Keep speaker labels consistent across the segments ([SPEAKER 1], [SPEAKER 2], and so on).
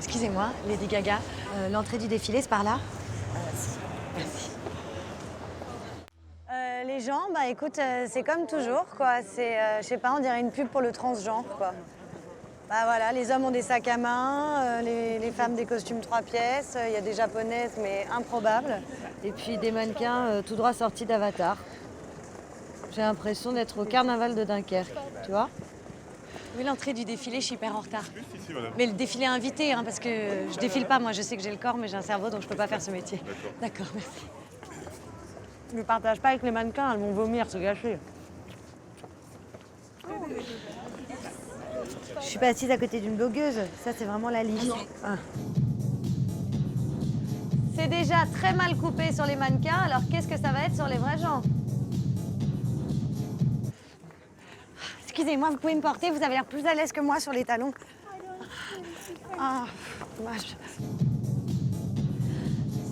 [SPEAKER 1] Excusez-moi, Lady Gaga. L'entrée du défilé, c'est par là?
[SPEAKER 2] Merci.
[SPEAKER 1] Les gens, bah écoute, c'est comme toujours, quoi. C'est, je sais pas, on dirait une pub pour le transgenre, quoi. Bah voilà, les hommes ont des sacs à main, les femmes des costumes 3 pièces, il y a des japonaises, mais improbables. Et puis des mannequins tout droit sortis d'Avatar. J'ai l'impression d'être au carnaval de Dunkerque, tu vois? Oui, l'entrée du défilé, je suis hyper en retard.
[SPEAKER 3] Ici, madame.
[SPEAKER 1] Mais le défilé invité, hein, parce que je défile pas, moi je sais que j'ai le corps, mais j'ai un cerveau, donc je peux pas faire ce métier. D'accord, merci. Ne partage pas avec les mannequins, elles vont vomir, se gâcher. Je suis pas assise à côté d'une blogueuse, ça c'est vraiment la liste. Ah. C'est déjà très mal coupé sur les mannequins, alors qu'est-ce que ça va être sur les vrais gens? Excusez-moi, vous pouvez me porter, vous avez l'air plus à l'aise que moi sur les talons. Ah, dommage.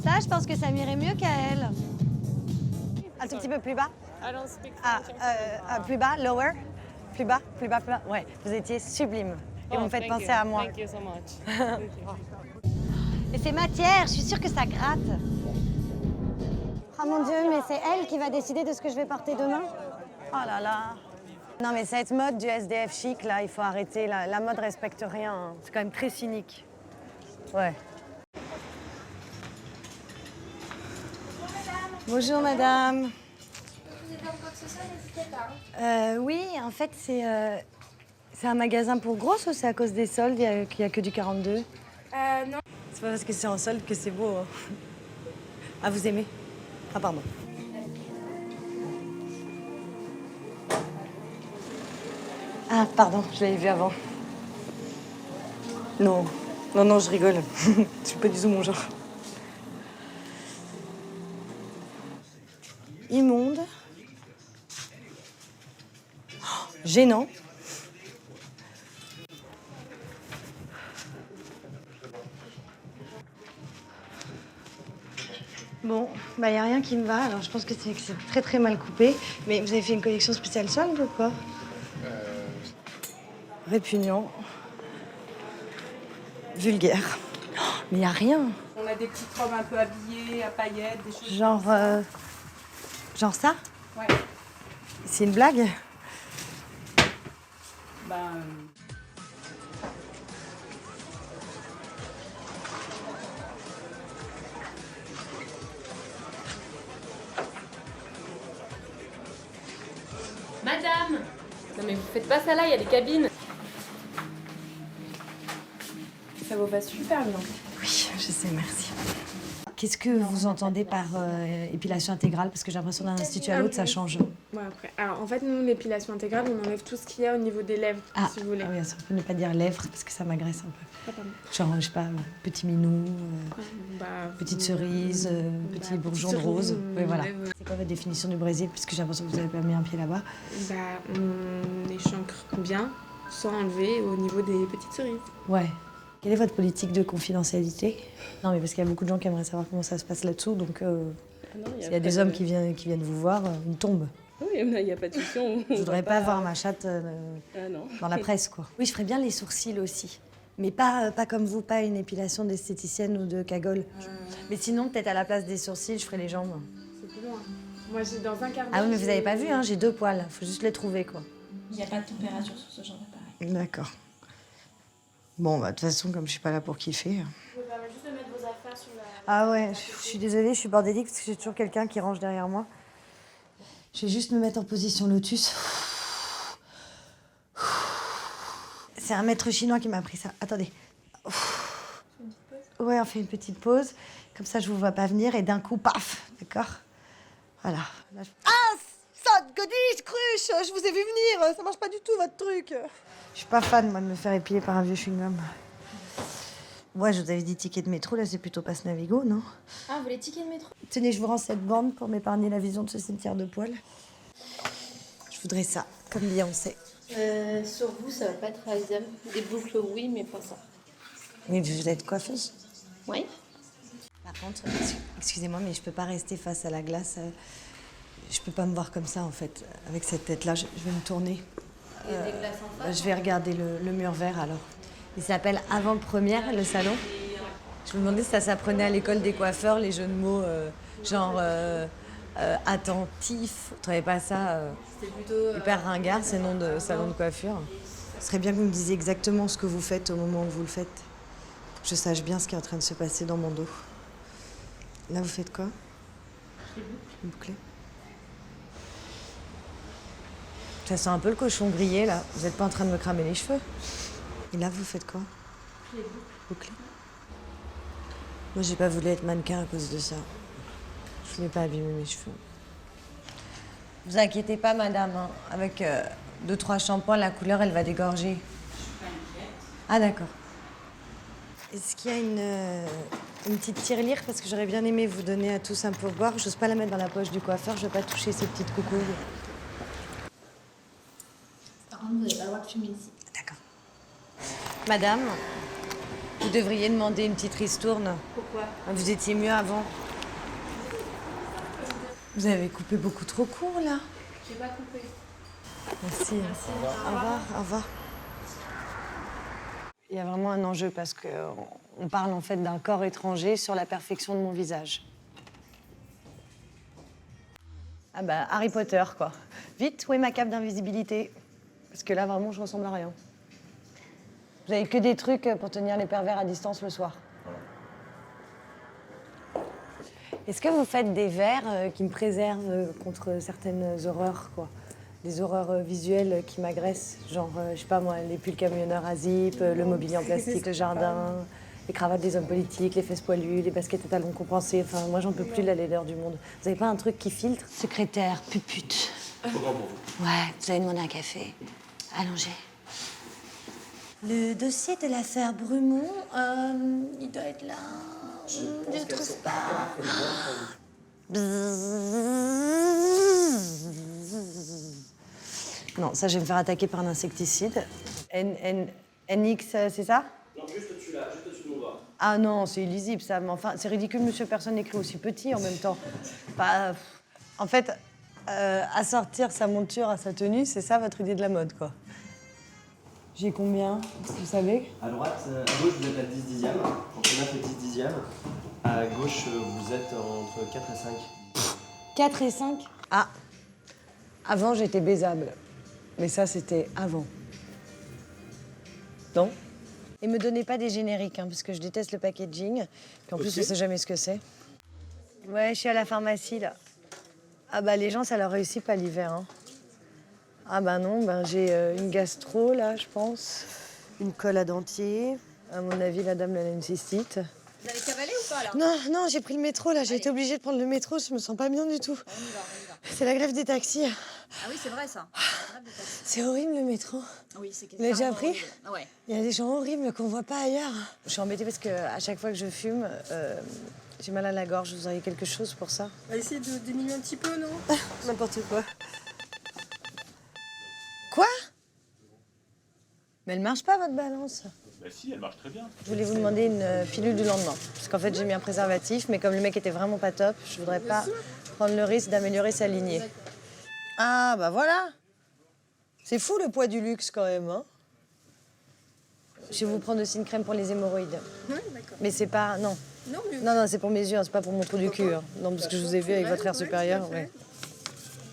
[SPEAKER 1] Ça, je pense que ça m'irait mieux qu'à elle. Un tout petit peu plus bas? Plus bas, lower? Plus bas, plus bas, plus bas. Ouais, vous étiez sublime. Et vous me faites penser à moi.
[SPEAKER 2] Thank you so much.
[SPEAKER 1] Et c'est matière, je suis sûre que ça gratte. Oh mon Dieu, mais c'est elle qui va décider de ce que je vais porter demain? Oh là là. Non mais cette mode du SDF chic, là, il faut arrêter. La mode respecte rien. Hein. C'est quand même très cynique. Ouais. Bonjour madame.
[SPEAKER 4] Vous êtes dans quoi que ce soit, n'hésitez pas.
[SPEAKER 1] Oui, en fait, c'est un magasin pour grosses ou c'est à cause des soldes qu'il n'y a que du 42?
[SPEAKER 4] Non.
[SPEAKER 1] C'est pas parce que c'est en solde que c'est beau. Hein. Ah, vous aimez? Ah, pardon. Ah, pardon, je l'avais vu avant. Non, non, non, je rigole. Je suis pas du tout mon genre. Immonde. Oh, gênant. Bon, bah y a rien qui me va, alors je pense que c'est très très mal coupé. Mais vous avez fait une collection spéciale solde ou quoi? Répugnant. Vulgaire. Oh, mais y a rien.
[SPEAKER 5] On a des petites robes un peu habillées, à paillettes, des choses.
[SPEAKER 1] Genre... genre ça?
[SPEAKER 5] Ouais.
[SPEAKER 1] C'est une blague?
[SPEAKER 5] Ben,
[SPEAKER 2] Madame! Non mais vous faites pas ça là, il y a des cabines.
[SPEAKER 5] ça vous va super bien.
[SPEAKER 1] Oui, je sais, merci. Qu'est-ce que vous entendez par épilation intégrale? Parce que j'ai l'impression d'un institut à l'autre, ça change.
[SPEAKER 5] Ouais, après. Alors, en fait, nous, l'épilation intégrale, on enlève tout ce qu'il y a au niveau des lèvres,
[SPEAKER 1] Ah,
[SPEAKER 5] si vous voulez.
[SPEAKER 1] oui, ça peut ne pas dire lèvres, parce que ça m'agresse un peu.
[SPEAKER 5] Ah, pardon.
[SPEAKER 1] Genre, je sais pas, petit minou,
[SPEAKER 5] Bah,
[SPEAKER 1] petite cerise, petit bourgeon de
[SPEAKER 5] petite
[SPEAKER 1] rose.
[SPEAKER 5] cerise,
[SPEAKER 1] Oui, voilà.
[SPEAKER 5] lève.
[SPEAKER 1] C'est quoi votre définition du Brésil? Parce que j'ai l'impression que vous avez pas mis un pied là-bas.
[SPEAKER 5] Bah, on échancre bien, sans enlever au niveau des petites cerises.
[SPEAKER 1] Ouais. Quelle est votre politique de confidentialité? Non, mais parce qu'il y a beaucoup de gens qui aimeraient savoir comment ça se passe là-dessous, donc s'il y a des hommes qui viennent vous voir, une tombe.
[SPEAKER 2] Oui, il n'y a pas de souci.
[SPEAKER 1] Je voudrais pas voir ma chatte
[SPEAKER 2] Ah non.
[SPEAKER 1] dans la presse, quoi. Oui, je ferais bien les sourcils aussi. Mais pas comme vous, pas une épilation d'esthéticienne ou de cagole. Mais sinon, peut-être à la place des sourcils, je ferais les jambes.
[SPEAKER 5] C'est plus loin. Moi, j'ai dans un quart d'heure.
[SPEAKER 1] Ah oui, mais vous avez pas vu, hein, j'ai 2 poils. Faut juste les trouver, quoi.
[SPEAKER 4] Il n'y a pas de température sur ce genre d'appareil.
[SPEAKER 1] D'accord. Bon, bah, de toute façon, comme je suis pas là pour kiffer.
[SPEAKER 4] Je vous permets juste de mettre vos affaires sur la...
[SPEAKER 1] Ah ouais, je suis désolée, je suis bordélique parce que j'ai toujours quelqu'un qui range derrière moi. Je vais juste me mettre en position lotus. C'est un maître chinois qui m'a appris ça. Attendez. Ouais, on fait une petite pause. Comme ça, je vous vois pas venir et d'un coup, paf, d'accord? Voilà. Là, Ah, ça, godis, cruche, je vous ai vu venir. Ça marche pas du tout, votre truc. Je suis pas fan, moi, de me faire épiler par un vieux chewing-gum. Ouais, je vous avais dit ticket de métro, là, c'est plutôt Passe Navigo, non?
[SPEAKER 4] Ah, vous voulez ticket de métro?
[SPEAKER 1] Tenez, je vous rends cette bande pour m'épargner la vision de ce cimetière de poils. Je voudrais ça, comme Beyoncé.
[SPEAKER 2] Sur vous, ça va pas être réalisable. Des boucles, oui, mais pas ça.
[SPEAKER 1] Mais vous êtes coiffeuse?
[SPEAKER 2] Oui.
[SPEAKER 1] Par contre, excusez-moi, mais je peux pas rester face à la glace. Je peux pas me voir comme ça, en fait. Avec cette tête-là, je vais me tourner.
[SPEAKER 2] Il y a des glaces en face.
[SPEAKER 1] Je vais regarder le mur vert, alors. Il s'appelle Avant-Première, le salon. Je me demandais si ça s'apprenait à l'école des coiffeurs, les jeux de mots genre attentif. Vous trouvez pas ça hyper ringard, ces noms de salon de coiffure? Ce serait bien que vous me disiez exactement ce que vous faites au moment où vous le faites. Pour que je sache bien ce qui est en train de se passer dans mon dos. Là, vous faites quoi? Bouclé. Ça sent un peu le cochon grillé, là. Vous n'êtes pas en train de me cramer les cheveux? Et là, vous faites quoi? Bouclé. Moi, j'ai pas voulu être mannequin à cause de ça. Je voulais pas abîmer mes cheveux. Vous inquiétez pas, madame. Hein. Avec 2-3 shampoings, la couleur, elle va dégorger. Je suis pas inquiète. Ah, d'accord. Est-ce qu'il y a une petite tirelire? Parce que j'aurais bien aimé vous donner à tous un pourboire. J'ose pas la mettre dans la poche du coiffeur. Je veux pas toucher ces petites coucouilles.
[SPEAKER 2] Par contre, vous n'avez pas le droit de fumer ici.
[SPEAKER 1] D'accord. Madame, vous devriez demander une petite ristourne.
[SPEAKER 2] Pourquoi?
[SPEAKER 1] Vous étiez mieux avant. Vous avez coupé beaucoup trop court, là.
[SPEAKER 2] J'ai pas coupé.
[SPEAKER 1] Merci. Au revoir. Au revoir. Il y a vraiment un enjeu parce qu'on parle en fait d'un corps étranger sur la perfection de mon visage. Ah bah, Harry Potter, quoi. Vite, où est ma cape d'invisibilité? Parce que là, vraiment, je ressemble à rien. Vous avez que des trucs pour tenir les pervers à distance le soir. Est-ce que vous faites des verres qui me préservent contre certaines horreurs, quoi? Des horreurs visuelles qui m'agressent, genre, je sais pas moi, les pulls camionneurs à zip, le mobilier en plastique, le jardin, les cravates des hommes politiques, les fesses poilues, les baskets à talons compensés. Enfin, moi, j'en peux plus de la laideur du monde. Vous avez pas un truc qui filtre? Secrétaire, pute. Ouais, vous avez demandé un café. Allongez. Le dossier de l'affaire Brumont, il doit être là. Je ne trouve pas. Non, ça, je vais me faire attaquer par un insecticide. NX, c'est ça?
[SPEAKER 3] Non, juste au-dessus là, juste au-dessus de mon doigt.
[SPEAKER 1] Ah non, c'est illisible ça, mais enfin, c'est ridicule, monsieur, personne n'écrit aussi petit en même temps. Bah, en fait, assortir sa monture à sa tenue, c'est ça votre idée de la mode, quoi. J'ai combien, vous savez?
[SPEAKER 3] À droite, à gauche, vous êtes à 10 dixièmes. Entre 9 et 10 dixièmes. À gauche, vous êtes entre 4 et 5.
[SPEAKER 1] 4 et 5? Ah, avant, j'étais baisable. Mais ça, c'était avant. Non? Et me donnez pas des génériques, hein, parce que je déteste le packaging. Puis en plus, je sais jamais ce que c'est. Ouais, je suis à la pharmacie, là. Ah bah, les gens, ça leur réussit pas l'hiver, hein. Ah bah non, ben, j'ai une gastro, là, je pense. Une colle à dentier. À mon avis, la dame, elle a une cystite.
[SPEAKER 4] Vous avez cavalé ou pas là?
[SPEAKER 1] Non, non, j'ai pris le métro, là. J'ai été obligée de prendre le métro. Je me sens pas bien du tout.
[SPEAKER 4] On y va.
[SPEAKER 1] C'est la grève des taxis.
[SPEAKER 4] Ah oui, c'est vrai ça.
[SPEAKER 1] C'est horrible, le métro.
[SPEAKER 4] Oui, c'est
[SPEAKER 1] Vous l'avez déjà pris?
[SPEAKER 4] Ouais.
[SPEAKER 1] Il y a des gens horribles qu'on voit pas ailleurs. Je suis embêtée parce qu'à chaque fois que je fume, j'ai mal à la gorge. Vous auriez quelque chose pour ça?
[SPEAKER 6] On va essayer de diminuer un petit peu, non?
[SPEAKER 1] N'importe quoi. Quoi? Mais elle marche pas, votre balance?
[SPEAKER 7] Bah si, elle marche très bien.
[SPEAKER 1] Je voulais vous demander une pilule du lendemain. Parce qu'en fait, j'ai mis un préservatif, mais comme le mec était vraiment pas top, je voudrais pas prendre le risque d'améliorer sa lignée. Ah, bah voilà. C'est fou le poids du luxe quand même, hein. Je vais vous prendre aussi une crème pour les hémorroïdes.
[SPEAKER 6] Oui, d'accord.
[SPEAKER 1] Mais c'est pas... Non.
[SPEAKER 6] Non, mais...
[SPEAKER 1] Non, c'est pour mes yeux, hein, c'est pas pour mon trou du cul. Hein. Non, parce que je vous ai vu avec votre air supérieur, ouais.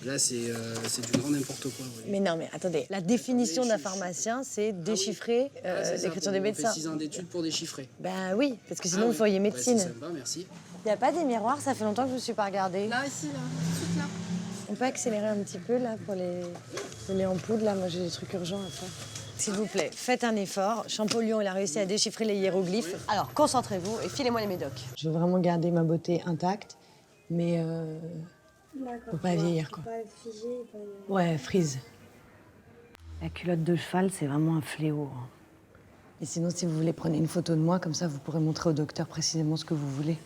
[SPEAKER 8] Là, c'est du grand n'importe quoi. Oui.
[SPEAKER 1] Mais non, mais attendez, la définition d'un pharmacien, c'est déchiffrer l'écriture des médecins.
[SPEAKER 8] On fait 6 ans d'études pour déchiffrer.
[SPEAKER 1] Ben oui, parce que sinon vous feriez médecine.
[SPEAKER 8] C'est sympa, merci.
[SPEAKER 1] Il n'y a pas des miroirs, ça fait longtemps que je ne me suis pas regardée.
[SPEAKER 6] Là, ici, là, tout de suite là.
[SPEAKER 1] On peut accélérer un petit peu là pour les en poudre, là, moi j'ai des trucs urgents à faire. S'il vous plaît, faites un effort. Champollion, il a réussi à déchiffrer les hiéroglyphes. Alors, concentrez-vous et filez-moi les médocs. Je veux vraiment garder ma beauté intacte, mais faut pas vieillir, quoi.
[SPEAKER 4] Pas figé, pas...
[SPEAKER 1] Ouais, frise. La culotte de cheval, c'est vraiment un fléau. Hein. Et sinon, si vous voulez, prenez une photo de moi, comme ça, vous pourrez montrer au docteur précisément ce que vous voulez.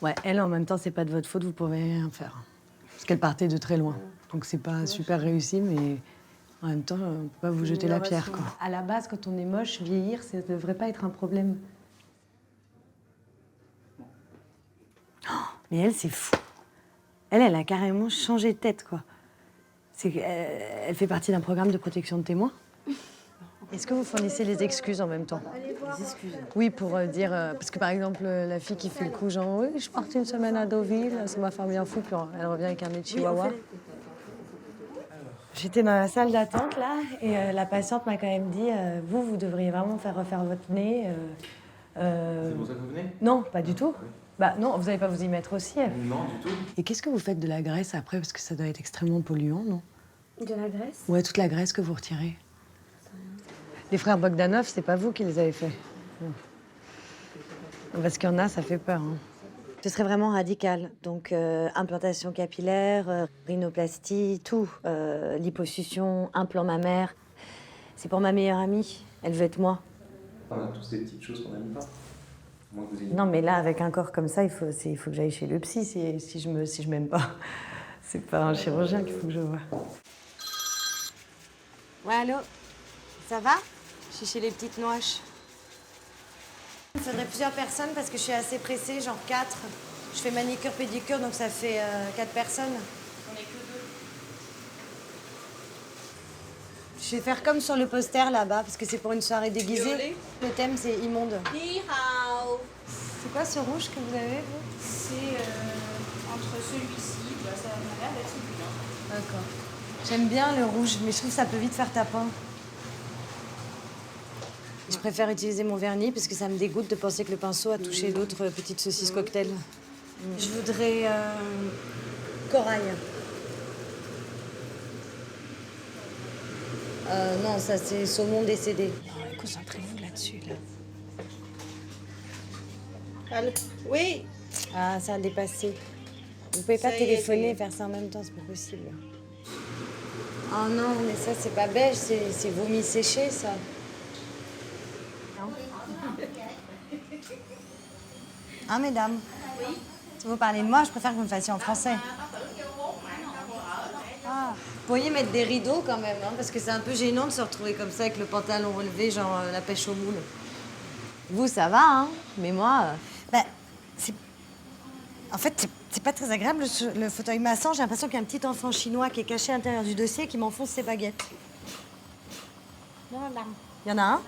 [SPEAKER 1] Ouais, elle, en même temps, c'est pas de votre faute, vous pouvez rien faire. Parce qu'elle partait de très loin. Donc c'est pas super réussi, mais en même temps, on peut pas vous jeter la pierre, quoi. À la base, quand on est moche, vieillir, ça devrait pas être un problème. Oh, mais elle, c'est fou. Elle a carrément changé de tête, quoi. Elle fait partie d'un programme de protection de témoins. Est-ce que vous fournissez les excuses en même temps?
[SPEAKER 2] Les excuses.
[SPEAKER 1] Oui, pour dire... parce que par exemple, la fille qui fait le coup, genre, oui, je partais une semaine à Deauville, ça m'a fait bien fou, puis elle revient avec un nez de chihuahua. J'étais dans la salle d'attente, là, et la patiente m'a quand même dit, vous devriez vraiment faire refaire votre nez.
[SPEAKER 3] C'est pour ça que vous venez?
[SPEAKER 1] Non, pas du tout. Bah non, vous n'allez pas vous y mettre aussi.
[SPEAKER 3] Non, du tout.
[SPEAKER 1] Et qu'est-ce que vous faites de la graisse après? Parce que ça doit être extrêmement polluant, non?
[SPEAKER 2] De la graisse?
[SPEAKER 1] Ouais, toute la graisse que vous retirez. Les frères Bogdanov, c'est pas vous qui les avez faits. Non. Parce qu'il y en a, ça fait peur. Hein. Ce serait vraiment radical. Donc, implantation capillaire, rhinoplastie, tout. Liposuction, implant mammaire. C'est pour ma meilleure amie. Elle veut être moi.
[SPEAKER 3] On a tous des petites choses qu'on n'aime pas. Moi, vous ayez...
[SPEAKER 1] Non, mais là, avec un corps comme ça, il faut que j'aille chez le psy si je m'aime pas. C'est pas un chirurgien qu'il faut que je voie. Ouais, allô? Ça va? Je suis chez les petites noaches. Il me faudrait plusieurs personnes parce que je suis assez pressée, genre 4. Je fais manicure, pédicure, donc ça fait 4 personnes. On est que 2. Je vais faire comme sur le poster là-bas, parce que c'est pour une soirée déguisée.
[SPEAKER 6] Violet.
[SPEAKER 1] Le thème, c'est immonde.
[SPEAKER 6] Ni hao.
[SPEAKER 1] C'est quoi ce rouge que vous avez, vous?
[SPEAKER 6] C'est entre celui-ci, bah, ça m'a l'air d'être celui-là.
[SPEAKER 1] D'accord. J'aime bien le rouge, mais je trouve que ça peut vite faire tapin. Je préfère utiliser mon vernis parce que ça me dégoûte de penser que le pinceau a touché l'autre petite saucisse cocktail. Je voudrais corail. Non, ça c'est saumon décédé. Concentrez-vous là-dessus, là.
[SPEAKER 6] Allô? Oui.
[SPEAKER 1] Ah, ça a dépassé. Vous pouvez pas
[SPEAKER 6] Ça y est,
[SPEAKER 1] téléphoner et faire ça en même temps, c'est pas possible. Oh non, mais ça c'est pas beige, c'est vomi séché, ça. Hein, mesdames? Oui. Si vous parlez de moi, je préfère que vous me fassiez en français. Ah. Vous pourriez mettre des rideaux quand même, hein, parce que c'est un peu gênant de se retrouver comme ça avec le pantalon relevé, genre la pêche au moule. Vous, ça va, hein? Mais moi... En fait, c'est pas très agréable, le fauteuil massant. J'ai l'impression qu'il y a un petit enfant chinois qui est caché à l'intérieur du dossier et qui m'enfonce ses baguettes. Il y en a un?